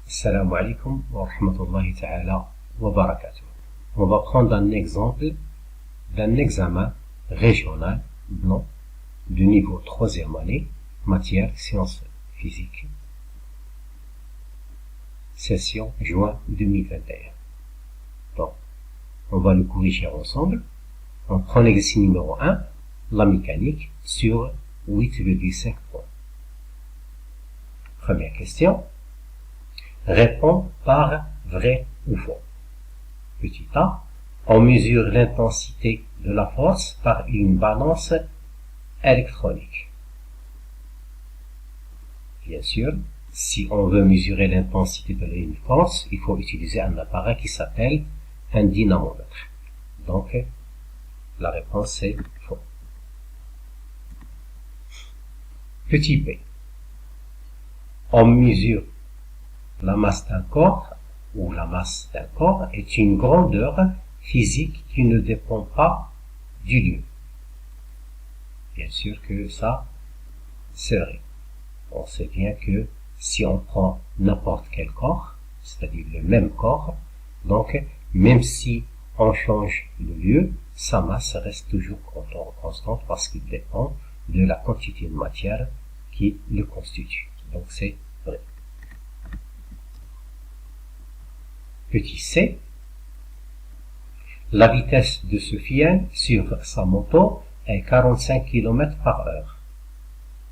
Assalamu alaikum wa rahmatullahi ta'ala wa barakatuh. On va prendre un exemple d'un examen régional blanc du niveau 3e année, matière sciences physiques, session juin 2021. Donc, on va le corriger ensemble. On prend l'exercice numéro 1, la mécanique, sur 8,5 points. Première question. Réponds par vrai ou faux. Petit a, on mesure l'intensité de la force par une balance électronique. Bien sûr, si on veut mesurer l'intensité de une force, il faut utiliser un appareil qui s'appelle un dynamomètre. Donc, la réponse est faux. Petit b, on mesure la masse d'un corps, ou la masse d'un corps est une grandeur physique qui ne dépend pas du lieu. Bien sûr que ça, c'est vrai. On sait bien que si on prend n'importe quel corps, c'est-à-dire le même corps, donc même si on change le lieu, sa masse reste toujours constante parce qu'il dépend de la quantité de matière qui le constitue. Donc c'est vrai. Petit c, la vitesse de Sofiane sur sa moto est 45 km par heure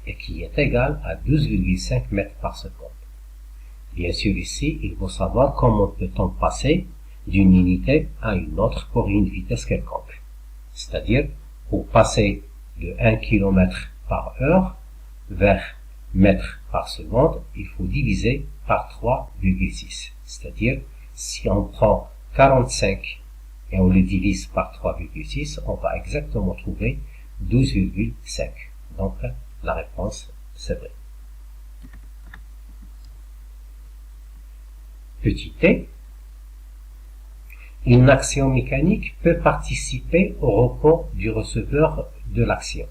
et qui est égale à 12,5 mètres par seconde. Bien sûr ici, il faut savoir comment peut-on passer d'une unité à une autre pour une vitesse quelconque. C'est-à-dire, pour passer de 1 km par heure vers mètres par seconde, il faut diviser par 3,6. C'est-à-dire, si on prend 45 et on le divise par 3,6, on va exactement trouver 12,5. Donc, la réponse, c'est vrai. Petit t, une action mécanique peut participer au repos du receveur de l'action.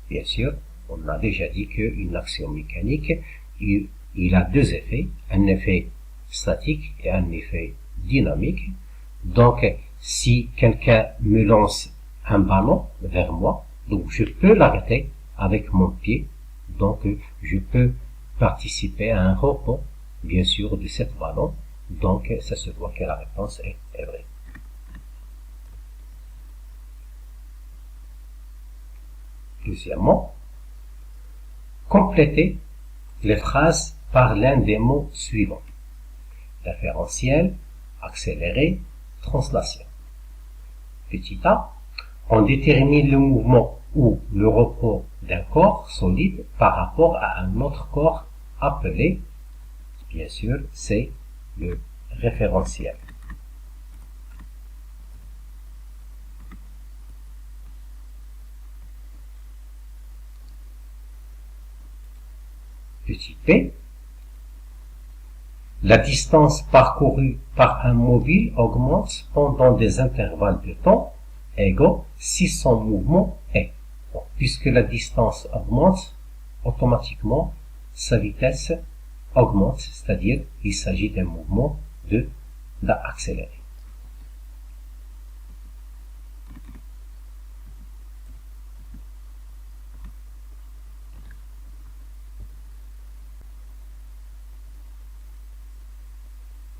Bien sûr, on a déjà dit qu'une action mécanique, il a deux effets, un effet statique et un effet dynamique. Donc, si quelqu'un me lance un ballon vers moi, donc je peux l'arrêter avec mon pied, donc je peux participer à un repos, bien sûr, de ce ballon, donc ça se voit que la réponse est vraie. Deuxièmement, complétez les phrases par l'un des mots suivants. Référentiel, accéléré, translation. Petit a, on détermine le mouvement ou le repos d'un corps solide par rapport à un autre corps appelé, bien sûr, c'est le référentiel. Petit p, la distance parcourue par un mobile augmente pendant des intervalles de temps égaux si son mouvement est. Donc, puisque la distance augmente, automatiquement, sa vitesse augmente, c'est-à-dire il s'agit d'un mouvement d'accéléré.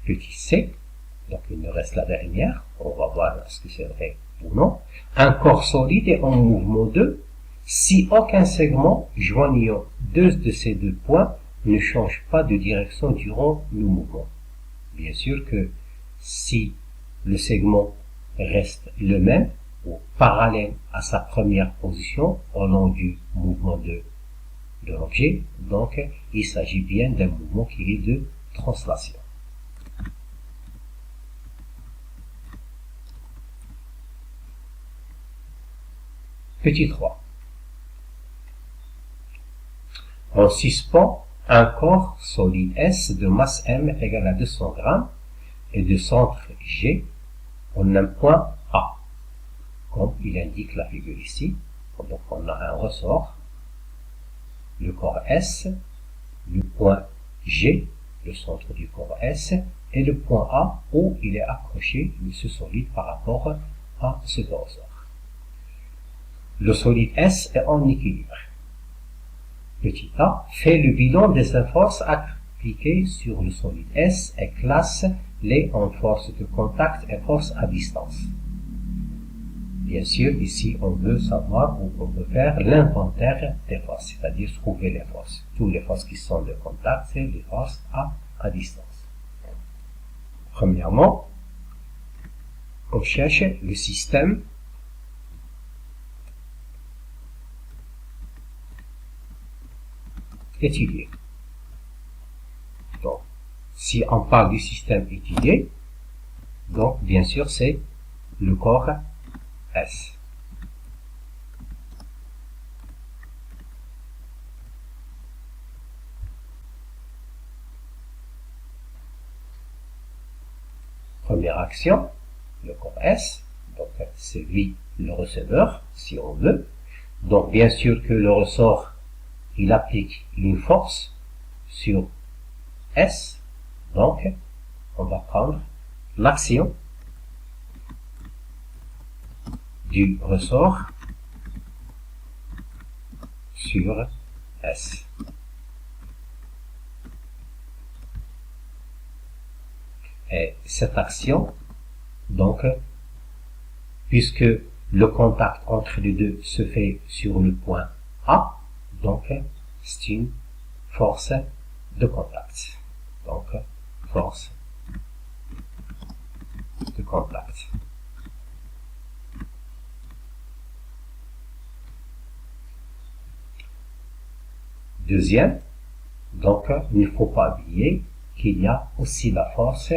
Petit c, donc il nous reste la dernière, on va voir est-ce que c'est vrai ou non. Un corps solide est en mouvement 2 si aucun segment joignant deux de ces deux points ne change pas de direction durant le mouvement. Bien sûr que si le segment reste le même ou parallèle à sa première position au long du mouvement de l'objet, donc il s'agit bien d'un mouvement qui est de translation. Petit 3. On suspend un corps solide S de masse M égale à 200 grammes et de centre G en un point A, comme il indique la figure ici. Donc on a un ressort, le corps S, le point G, le centre du corps S, et le point A où il est accroché ce solide par rapport à ce ressort. Le solide S est en équilibre. Petit a fait le bilan des forces appliquées sur le solide S et classe les en force de contact et force à distance. Bien sûr, ici, on veut savoir où on peut faire l'inventaire des forces, c'est-à-dire trouver les forces. Toutes les forces qui sont de contact, c'est les forces à distance. Premièrement, on cherche le système étudié. Donc, si on parle du système étudié, donc, bien sûr, c'est le corps S. Première action, le corps S, donc c'est lui le receveur, si on veut. Donc, bien sûr que le ressort, il applique une force sur S, donc, on va prendre l'action du ressort sur S. Et cette action, donc, puisque le contact entre les deux se fait sur le point A, donc, c'est une force de contact. Donc, force de contact. Deuxième, donc, il ne faut pas oublier qu'il y a aussi la force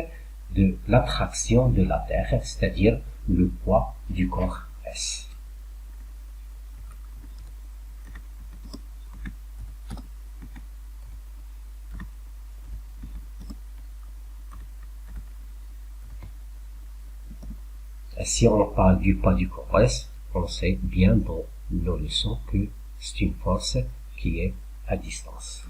de l'attraction de la Terre, c'est-à-dire le poids du corps S. Et si on parle du poids du corps S, on sait bien dans nos leçons que c'est une force qui est à distance.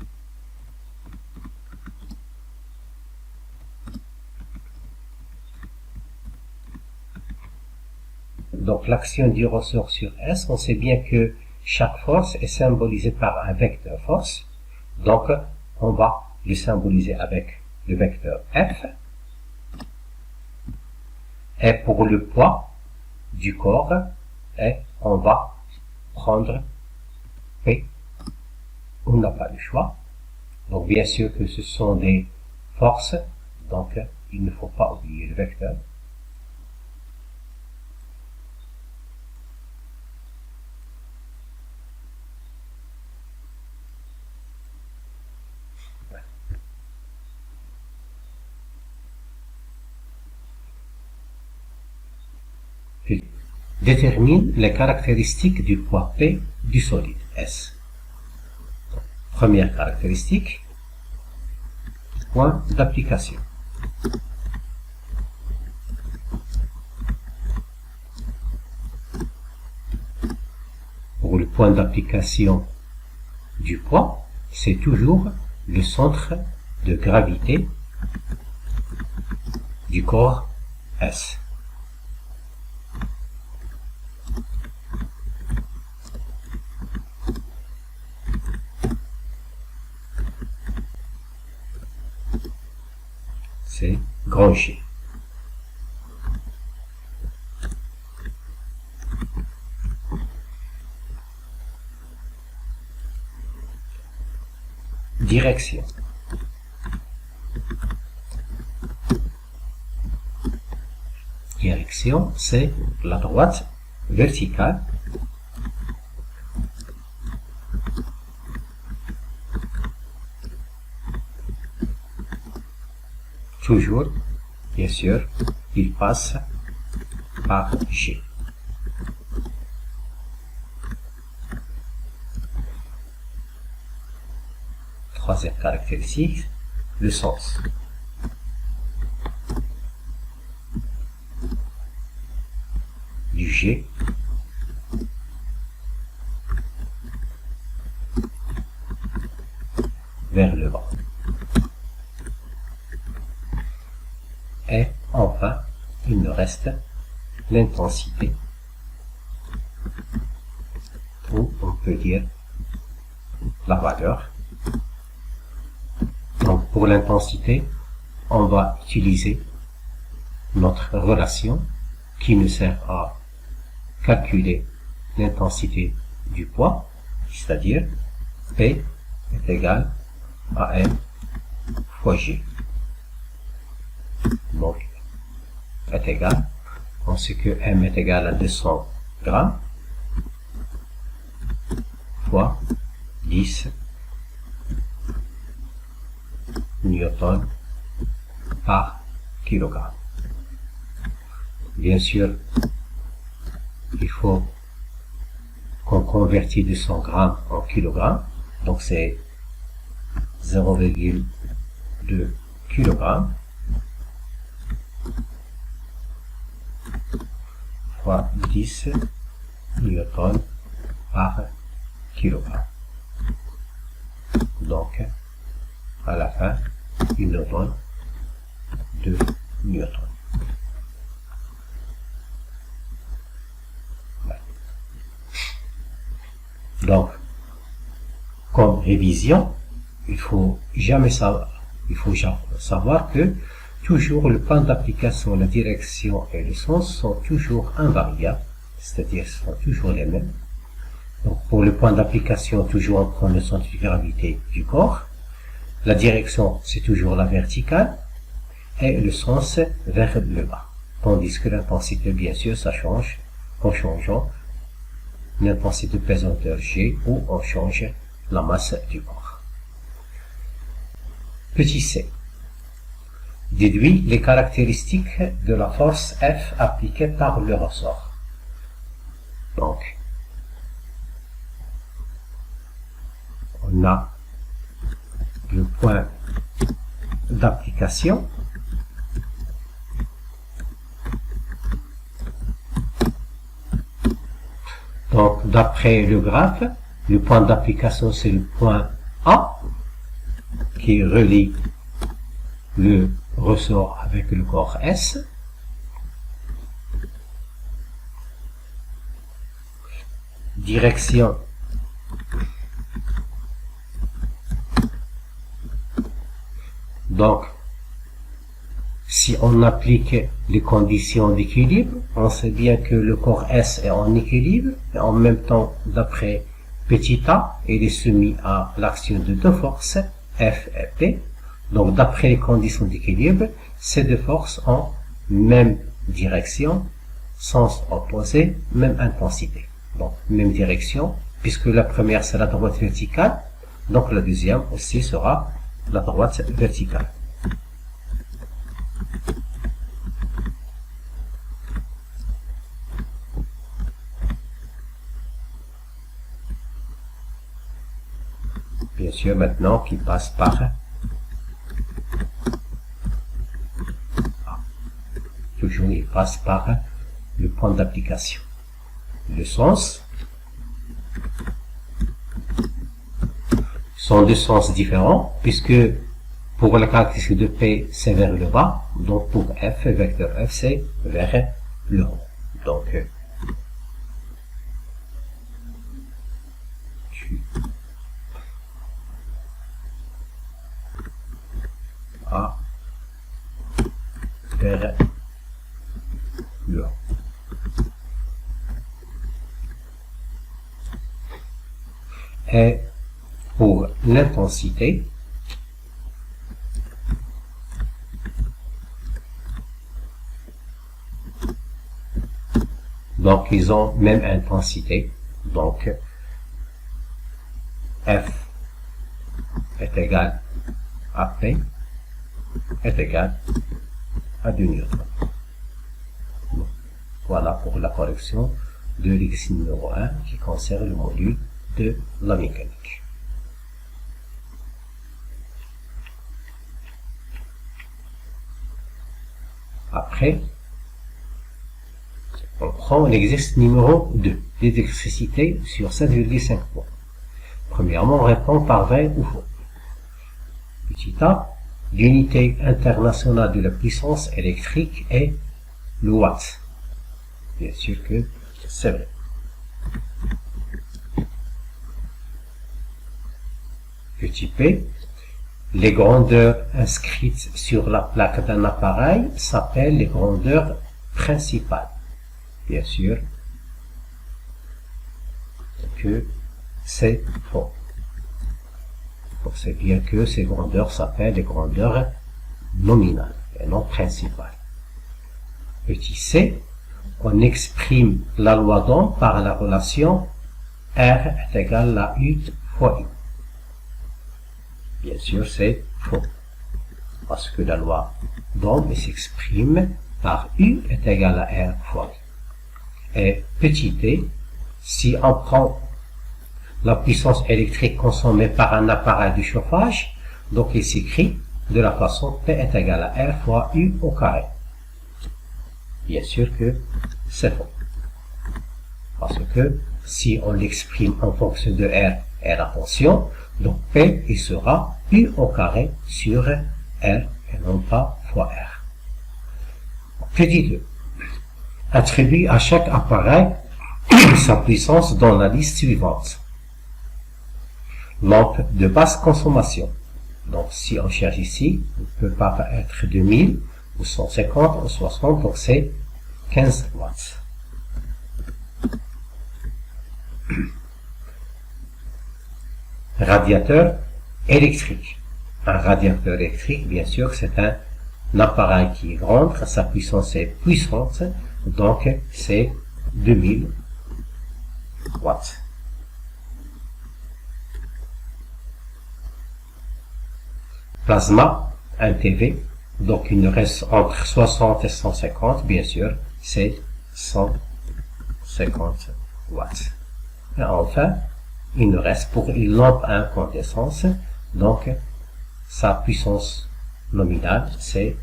Donc l'action du ressort sur S, on sait bien que chaque force est symbolisée par un vecteur force. Donc on va le symboliser avec le vecteur F. Et pour le poids du corps, on va prendre P. On n'a pas le choix. Donc bien sûr que ce sont des forces, donc il ne faut pas oublier le vecteur. Détermine les caractéristiques du poids P du solide S. Première caractéristique, point d'application. Pour le point d'application du poids, c'est toujours le centre de gravité du corps S. C'est grand G. Direction. Direction, c'est la droite verticale toujours, bien sûr, il passe par G. Troisième caractéristique, le sens. Du G vers le bas. Et enfin, il nous reste l'intensité, ou on peut dire la valeur. Donc pour l'intensité, on va utiliser notre relation qui nous sert à calculer l'intensité du poids, c'est-à-dire P est égal à M fois G. Donc, est égal, on sait que M est égal à 200 grammes fois 10 newtons par kilogramme. Bien sûr, il faut qu'on convertit 200 grammes en kilogrammes, donc c'est 0,2 kg fois 10 newtons par kilogramme. Donc, à la fin, il nous donne 2 newtons. Donc, comme révision, il faut savoir que toujours le point d'application, la direction et le sens sont toujours invariables, c'est-à-dire sont toujours les mêmes. Donc, pour le point d'application, toujours on prend le centre de gravité du corps. La direction, c'est toujours la verticale. Et le sens vers le bas. Tandis que l'intensité, bien sûr, ça change en changeant l'intensité de pesanteur G ou on change la masse du corps. Petit c. Déduit les caractéristiques de la force F appliquée par le ressort. Donc, on a le point d'application. Donc, d'après le graphe, le point d'application, c'est le point A qui relie le ressort avec le corps S. Direction donc, si on applique les conditions d'équilibre, on sait bien que le corps S est en équilibre, et en même temps, d'après petit a, il est soumis à l'action de deux forces, F et P. Donc, d'après les conditions d'équilibre, ces deux forces ont même direction, sens opposé, même intensité. Donc, même direction, puisque la première c'est la droite verticale, donc la deuxième aussi sera la droite verticale. Bien sûr, maintenant, qui passe par A. Toujours, il passe par le point d'application. Le sens sont deux sens différents, puisque pour la caractéristique de P, c'est vers le bas, donc pour F, vecteur F, c'est vers le haut. Donc, A vers le haut. Et pour l'intensité, donc ils ont même intensité, donc F est égal à P est égal à 2 newtons. Voilà pour la correction de l'exercice numéro 1 qui concerne le module de la mécanique. Après, on prend l'exercice numéro 2, l'électricité sur 7,5 points. Premièrement, on répond par vrai ou faux. Petit a, l'unité internationale de la puissance électrique est le watt. Bien sûr que c'est vrai. Petit p, les grandeurs inscrites sur la plaque d'un appareil s'appellent les grandeurs principales. Bien sûr que c'est faux. On sait bien que ces grandeurs s'appellent les grandeurs nominales et non principales. Petit c, on exprime la loi d'Ohm par la relation R est égal à U fois I. Bien sûr, c'est faux. Parce que la loi d'Ohm s'exprime par U est égal à R fois I. Et petit t, si on prend la puissance électrique consommée par un appareil de chauffage, donc il s'écrit de la façon P est égal à R fois U au carré. Bien sûr que c'est faux. Parce que si on l'exprime en fonction de R et la tension, donc P il sera U au carré sur R et non pas fois R. Petit 2. Attribue à chaque appareil sa puissance dans la liste suivante. Lampe de basse consommation. Donc si on cherche ici, il ne peut pas être 2000 ou 150 ou 60, donc c'est 15 watts. Radiateur électrique. Un radiateur électrique, bien sûr, c'est un appareil qui rentre, sa puissance est puissante, donc c'est 2000 watts. Plasma, un TV, donc il nous reste entre 60 et 150, bien sûr, c'est 150 watts. Et enfin, il nous reste pour une lampe à incandescence, donc sa puissance nominale, c'est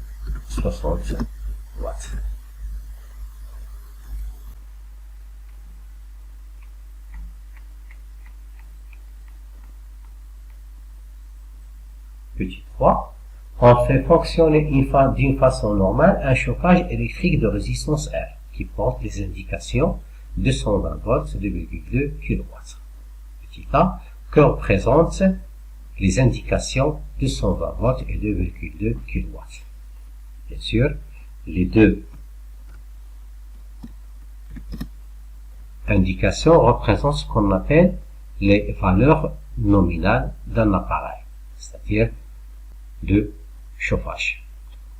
60 watts. Petit 3, on fait fonctionner d'une façon normale un chauffage électrique de résistance R qui porte les indications 220 volts, 2,2 kW. Petit a, que représentent les indications 220 volts et 2,2 kW. Bien sûr, les deux indications représentent ce qu'on appelle les valeurs nominales d'un appareil, c'est-à-dire de chauffage.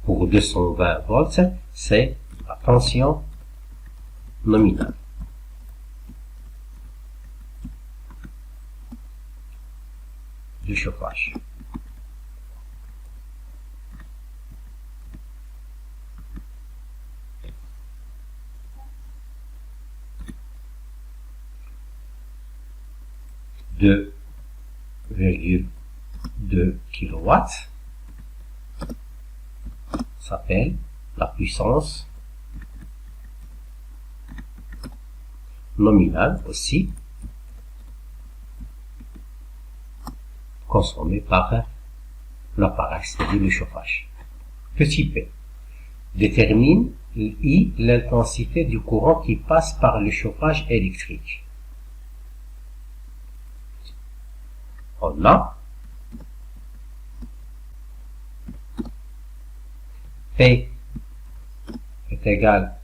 Pour 220 volts, c'est la tension nominale. Du chauffage. De 2,2 kW s'appelle la puissance nominale aussi consommée par l'appareil, c'est-à-dire le chauffage. Petit p. Détermine I l'intensité du courant qui passe par le chauffage électrique. On a P est égal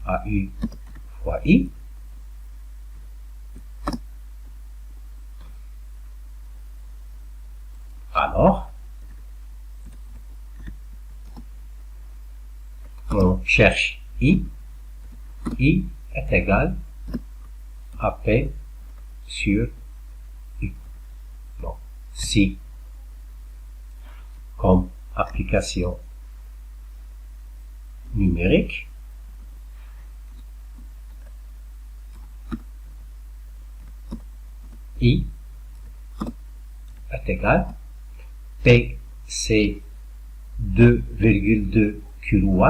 à U fois I. Alors, on cherche I. I est égal à P sur U. Donc, si, comme application numérique, I est égal, P c'est 2,2 kW,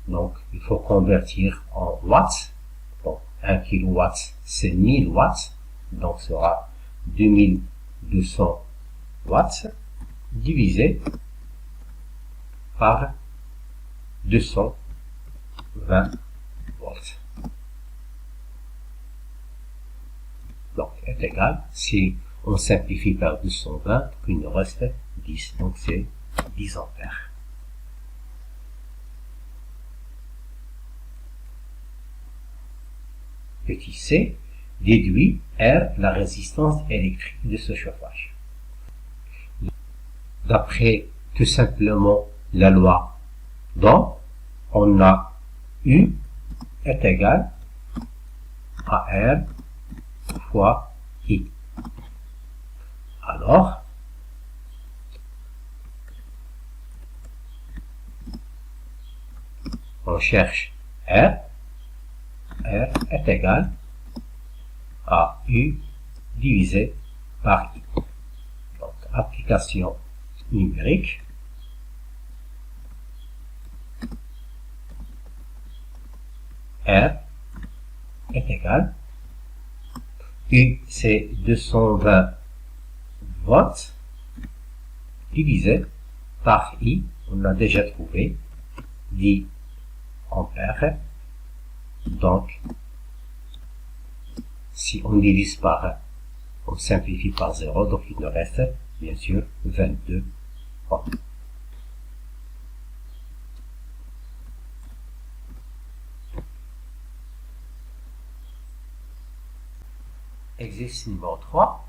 donc il faut convertir en watts, donc 1 kW c'est 1000 watts, donc sera 2200 watts divisé par 220 volts. Donc, est égal, si on simplifie par 220, il nous reste 10, donc c'est 10 ampères. Petit c, déduit R la résistance électrique de ce chauffage. D'après tout simplement la loi d'Ohm, on a U est égal à R fois I. Alors, on cherche R. R est égal à U divisé par I. Donc, application numérique. R est égal. U, c'est 220 volts divisé par I. On a déjà trouvé 10 ampères. Donc, si on divise par, on simplifie par 0, donc il nous reste bien sûr 22 ohms. Exercice numéro 3.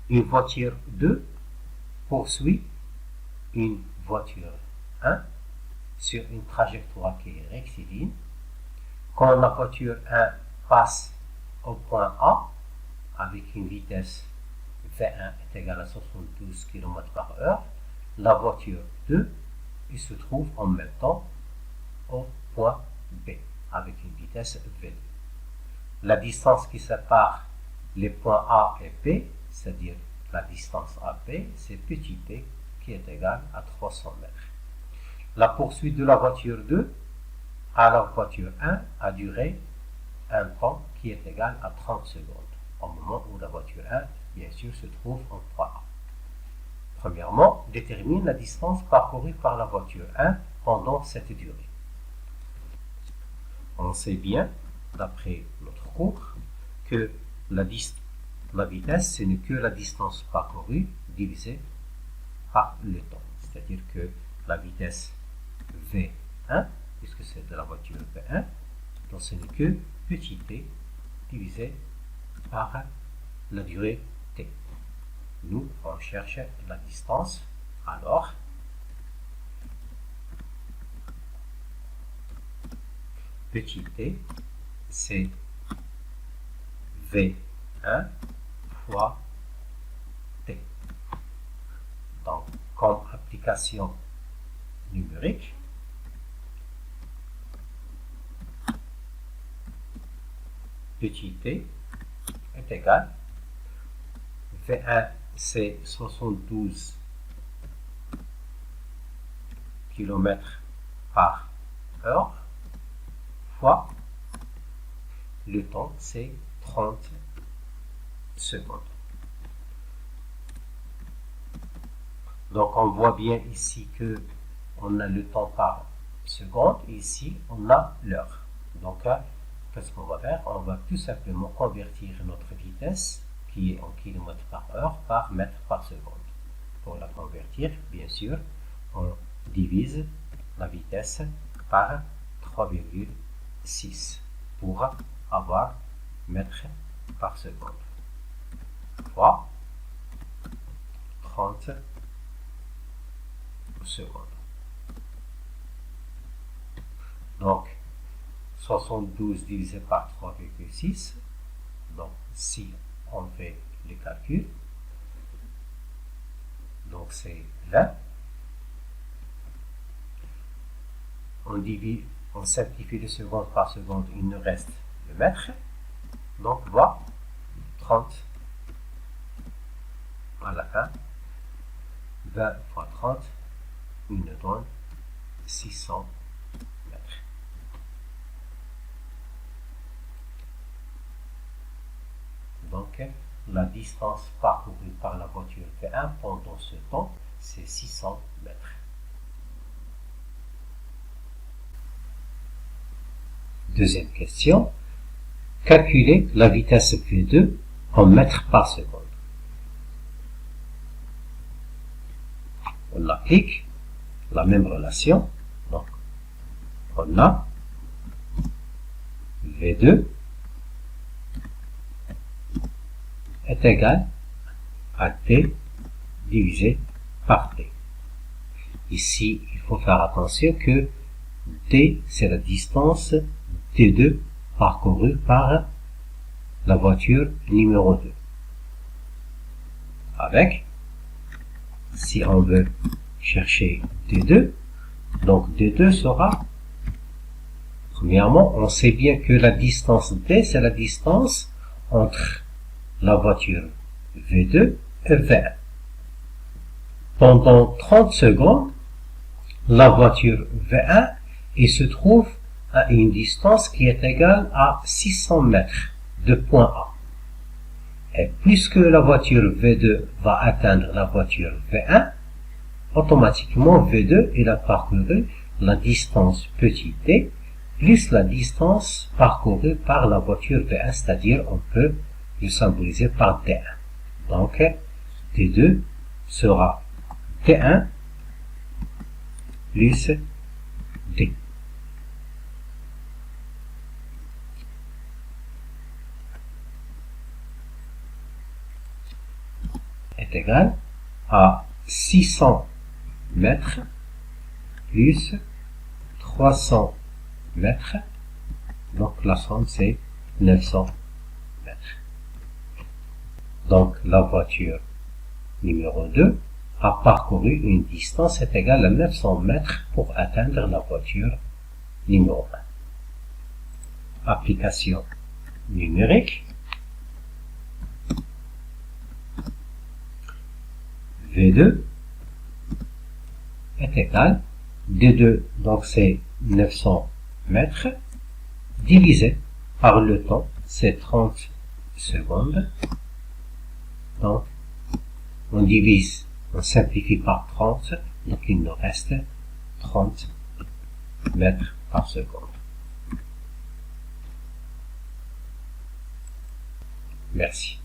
Une voiture 2 poursuit une voiture 1 sur une trajectoire qui est rectiligne. Quand la voiture 1 passe au point A avec une vitesse V1 est égale à 72 km/h, la voiture 2 il se trouve en même temps au point B avec une vitesse V2. La distance qui sépare les points A et B, c'est-à-dire la distance AB, c'est petit p qui est égal à 300 mètres. La poursuite de la voiture 2 à la voiture 1 a duré un temps qui est égal à 30 secondes, au moment où la voiture 1, bien sûr, se trouve en point A. Premièrement, détermine la distance parcourue par la voiture 1 pendant cette durée. On sait bien, d'après notre cours, que la vitesse, ce n'est que la distance parcourue divisée par le temps. C'est-à-dire que la vitesse V1, puisque c'est de la voiture V1, donc ce n'est que petit t divisé par la durée t. Nous, on cherche la distance, alors petit t, c'est V1 fois t. Donc, comme application numérique, petit t est égal, V1 c'est 72 km/h fois le temps c'est 30 secondes. Donc on voit bien ici que on a le temps par seconde et ici on a l'heure. Donc qu'est-ce qu'on va faire? On va tout simplement convertir notre vitesse qui est en km/h par mètre par seconde. Pour la convertir, bien sûr, on divise la vitesse par 3,6 pour avoir mètre par seconde fois 30 secondes. Donc 72 divisé par 3,6. Donc si on fait les calculs, donc c'est 20. On divise, on simplifie les secondes par seconde, il nous reste le mètre. Donc voilà, 30 à la fin. 20 fois 30, il nous donne 600 mètres. Donc, la distance parcourue par la voiture V1 pendant ce temps, c'est 600 mètres. Deuxième question. Calculez la vitesse V2 en mètres par seconde. On applique la même relation. Donc, on a V2 est égal à T divisé par T. Ici, il faut faire attention que T, c'est la distance T2 parcourue par la voiture numéro 2. Avec, si on veut chercher D2, donc D2 sera, premièrement, on sait bien que la distance D, c'est la distance entre la voiture V2 et V1. Pendant 30 secondes, la voiture V1 il se trouve à une distance qui est égale à 600 mètres de point A. Et puisque la voiture V2 va atteindre la voiture V1, automatiquement V2 il a parcouru la distance petit t plus la distance parcourue par la voiture V1, c'est-à-dire on peut le symboliser par T1. Donc T2 sera T1 plus D. Est égal à 600 mètres plus 300 mètres. Donc la somme c'est 900 mètres. Donc la voiture numéro 2 a parcouru une distance est égale à 900 mètres pour atteindre la voiture numéro 1. Application numérique. V2 est égal, D2 donc c'est 900 mètres, divisé par le temps, c'est 30 secondes. Donc on divise, on simplifie par 30, donc il nous reste 30 mètres par seconde. Merci.